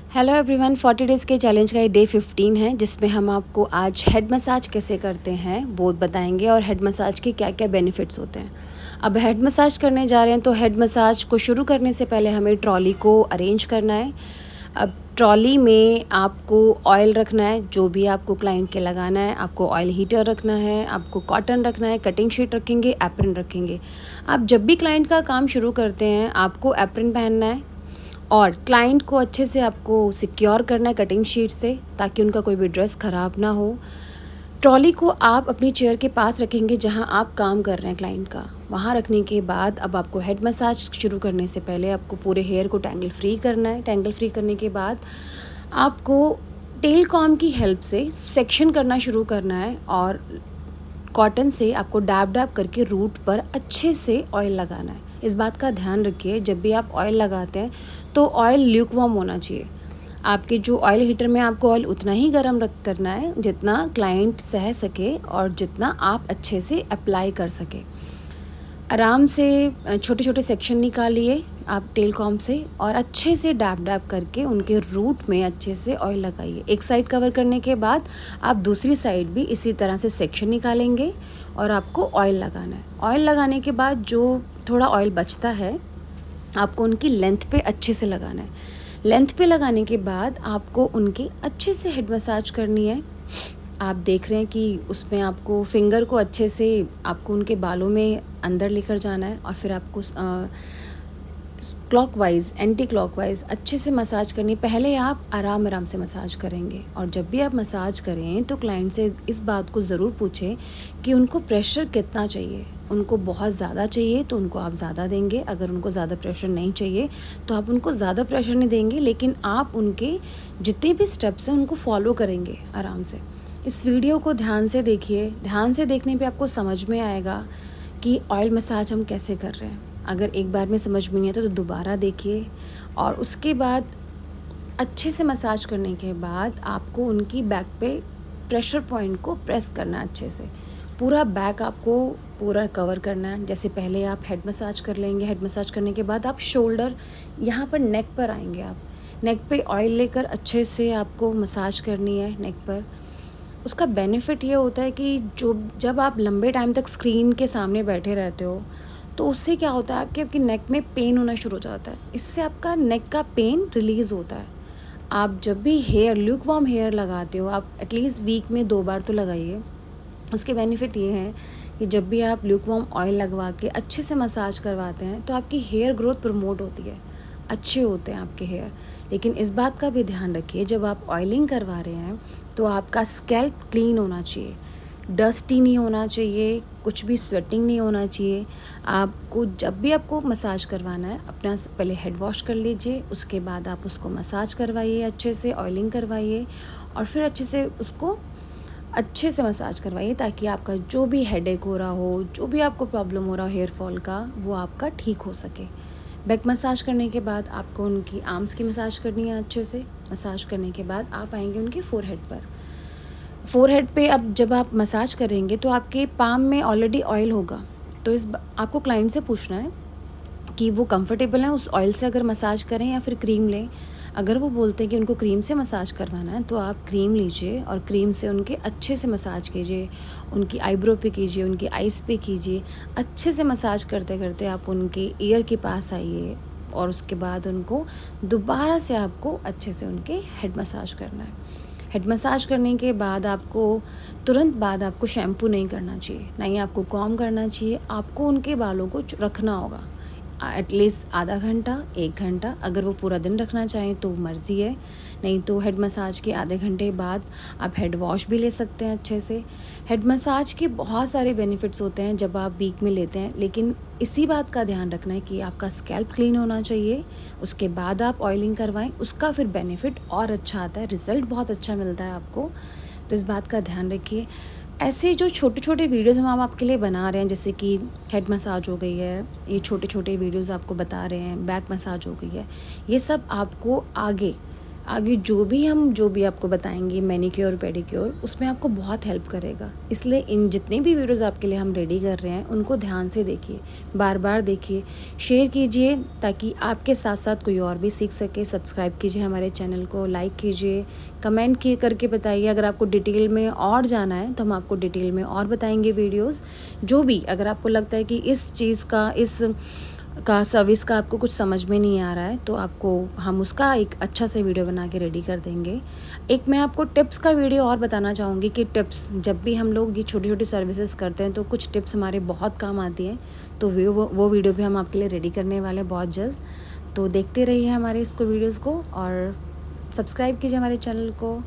Hello everyone, 40 days के challenge का ये डे 15 है, जिसमें हम आपको आज हेड मसाज कैसे करते हैं वो बताएंगे और हेड मसाज के क्या क्या बेनिफिट्स होते हैं। अब हेड मसाज करने जा रहे हैं तो हेड मसाज को शुरू करने से पहले हमें ट्रॉली को अरेंज करना है। अब ट्रॉली में आपको ऑयल रखना है, जो भी आपको क्लाइंट के लगाना है। आपको ऑयल हीटर रखना है, आपको कॉटन रखना है, कटिंग शीट रखेंगे, एप्रन रखेंगे। आप जब भी क्लाइंट का काम शुरू करते हैं आपको एप्रन पहनना है और क्लाइंट को अच्छे से आपको सिक्योर करना है कटिंग शीट से, ताकि उनका कोई भी ड्रेस ख़राब ना हो। ट्रॉली को आप अपनी चेयर के पास रखेंगे जहां आप काम कर रहे हैं क्लाइंट का। वहां रखने के बाद अब आपको हेड मसाज शुरू करने से पहले आपको पूरे हेयर को टैंगल फ्री करना है। टैंगल फ्री करने के बाद आपको टेल कॉम की हेल्प से सेक्शन करना शुरू करना है और कॉटन से आपको डैब डैब करके रूट पर अच्छे से ऑयल लगाना है। इस बात का ध्यान रखिए, जब भी आप ऑयल लगाते हैं तो ऑयल ल्यूकवार्म होना चाहिए। आपके जो ऑयल हीटर में आपको ऑयल उतना ही गर्म रख करना है जितना क्लाइंट सह सके और जितना आप अच्छे से अप्लाई कर सके। आराम से छोटे छोटे सेक्शन निकालिए आप टेल कॉम से और अच्छे से डैब डैब करके उनके रूट में अच्छे से ऑयल लगाइए। एक साइड कवर करने के बाद आप दूसरी साइड भी इसी तरह से सेक्शन निकालेंगे और आपको ऑयल लगाना है। ऑयल लगाने के बाद जो थोड़ा ऑयल बचता है आपको उनकी लेंथ पे अच्छे से लगाना है। लेंथ पे लगाने के बाद आपको उनकी अच्छे से हेड मसाज करनी है। आप देख रहे हैं कि उसमें आपको फिंगर को अच्छे से आपको उनके बालों में अंदर लेकर जाना है और फिर आपको क्लॉकवाइज एंटी क्लॉकवाइज अच्छे से मसाज करनी। पहले आप आराम आराम से मसाज करेंगे और जब भी आप मसाज करें तो क्लाइंट से इस बात को ज़रूर पूछें कि उनको प्रेशर कितना चाहिए। उनको बहुत ज़्यादा चाहिए तो उनको आप ज़्यादा देंगे, अगर उनको ज़्यादा प्रेशर नहीं चाहिए तो आप उनको ज़्यादा प्रेशर नहीं देंगे, लेकिन आप उनके जितने भी स्टेप्स हैं उनको फॉलो करेंगे आराम से। इस वीडियो को ध्यान से देखिए। ध्यान से देखने पे आपको समझ में आएगा कि ऑयल मसाज हम कैसे कर रहे हैं। अगर एक बार में समझ में नहीं आता तो दोबारा देखिए और उसके बाद अच्छे से मसाज करने के बाद आपको उनकी बैक पे प्रेशर पॉइंट को प्रेस करना है अच्छे से। पूरा बैक आपको पूरा कवर करना है। जैसे पहले आप हेड मसाज कर लेंगे, हेड मसाज करने के बाद आप शोल्डर यहाँ पर नेक पर आएंगे। आप नेक पे ऑयल लेकर अच्छे से आपको मसाज करनी है नेक पर। उसका बेनिफिट ये होता है कि जब आप लंबे टाइम तक स्क्रीन के सामने बैठे रहते हो तो उससे क्या होता है आपकी नेक में पेन होना शुरू हो जाता है। इससे आपका नेक का पेन रिलीज़ होता है। आप जब भी ल्यूकवार्म हेयर लगाते हो आप एटलीस्ट वीक में 2 बार तो लगाइए। उसके बेनिफिट ये हैं कि जब भी आप ल्यूकवार्म ऑयल लगवा के अच्छे से मसाज करवाते हैं तो आपकी हेयर ग्रोथ प्रमोट होती है, अच्छे होते हैं आपके हेयर। लेकिन इस बात का भी ध्यान रखिए, जब आप ऑयलिंग करवा रहे हैं तो आपका स्कैल्प क्लीन होना चाहिए, डस्टी नहीं होना चाहिए, कुछ भी स्वेटिंग नहीं होना चाहिए। आपको जब भी आपको मसाज करवाना है अपना पहले हेड वॉश कर लीजिए, उसके बाद आप उसको मसाज करवाइए, अच्छे से ऑयलिंग करवाइए और फिर अच्छे से उसको अच्छे से मसाज करवाइए, ताकि आपका जो भी हेडेक हो रहा हो, जो भी आपको प्रॉब्लम हो रहा हो हेयर फॉल का, वो आपका ठीक हो सके। बैक मसाज करने के बाद आपको उनकी आर्म्स की मसाज करनी है। अच्छे से मसाज करने के बाद आप आएंगे उनके फोरहेड पर। फोरहेड पे अब जब आप मसाज करेंगे तो आपके पाम में ऑलरेडी ऑयल होगा, तो आपको क्लाइंट से पूछना है कि वो कंफर्टेबल हैं उस ऑयल से अगर मसाज करें या फिर क्रीम लें। अगर वो बोलते हैं कि उनको क्रीम से मसाज करवाना है तो आप क्रीम लीजिए और क्रीम से उनके अच्छे से मसाज कीजिए। उनकी आईब्रो पे कीजिए, उनकी आइज़ पे कीजिए। अच्छे से मसाज करते करते आप उनके ईयर के पास आइए और उसके बाद उनको दोबारा से आपको अच्छे से उनके हेड मसाज करना है। हेड मसाज करने के बाद आपको तुरंत बाद आपको शैम्पू नहीं करना चाहिए, ना ही आपको कॉम्ब करना चाहिए। आपको उनके बालों को रखना होगा एटलीस्ट आधा घंटा 1 घंटा। अगर वो पूरा दिन रखना चाहें तो मर्ज़ी है, नहीं तो हेड मसाज के आधे घंटे बाद आप हेड वॉश भी ले सकते हैं अच्छे से। हेड मसाज के बहुत सारे बेनिफिट्स होते हैं जब आप वीक में लेते हैं, लेकिन इसी बात का ध्यान रखना है कि आपका स्कैल्प क्लीन होना चाहिए। उसके बाद आप ऑयलिंग करवाएं, उसका फिर बेनिफिट और अच्छा आता है, रिज़ल्ट बहुत अच्छा मिलता है आपको। तो इस बात का ध्यान रखिए। ऐसे जो छोटे छोटे वीडियोज़ हम आपके लिए बना रहे हैं, जैसे कि हेड मसाज हो गई है, ये छोटे छोटे वीडियोज़ आपको बता रहे हैं, बैक मसाज हो गई है, ये सब आपको आगे आगे जो भी आपको बताएंगे मैनीक्योर पेडिक्योर, उसमें आपको बहुत हेल्प करेगा। इसलिए इन जितने भी वीडियोज़ आपके लिए हम रेडी कर रहे हैं उनको ध्यान से देखिए, बार बार देखिए, शेयर कीजिए ताकि आपके साथ साथ कोई और भी सीख सके। सब्सक्राइब कीजिए हमारे चैनल को, लाइक कीजिए, कमेंट करके बताइए। अगर आपको डिटेल में और जाना है तो हम आपको डिटेल में और बताएंगे वीडियोज़। जो भी अगर आपको लगता है कि इस चीज़ का सर्विस का आपको कुछ समझ में नहीं आ रहा है तो आपको हम उसका एक अच्छा से वीडियो बना के रेडी कर देंगे। एक मैं आपको टिप्स का वीडियो और बताना चाहूँगी कि टिप्स जब भी हम लोग ये छोटी छोटी सर्विसेज करते हैं तो कुछ टिप्स हमारे बहुत काम आती हैं, तो वो वीडियो भी हम आपके लिए रेडी करने वाले हैं बहुत जल्द। तो देखते रहिए हमारे इसको वीडियोज़ को और सब्सक्राइब कीजिए हमारे चैनल को।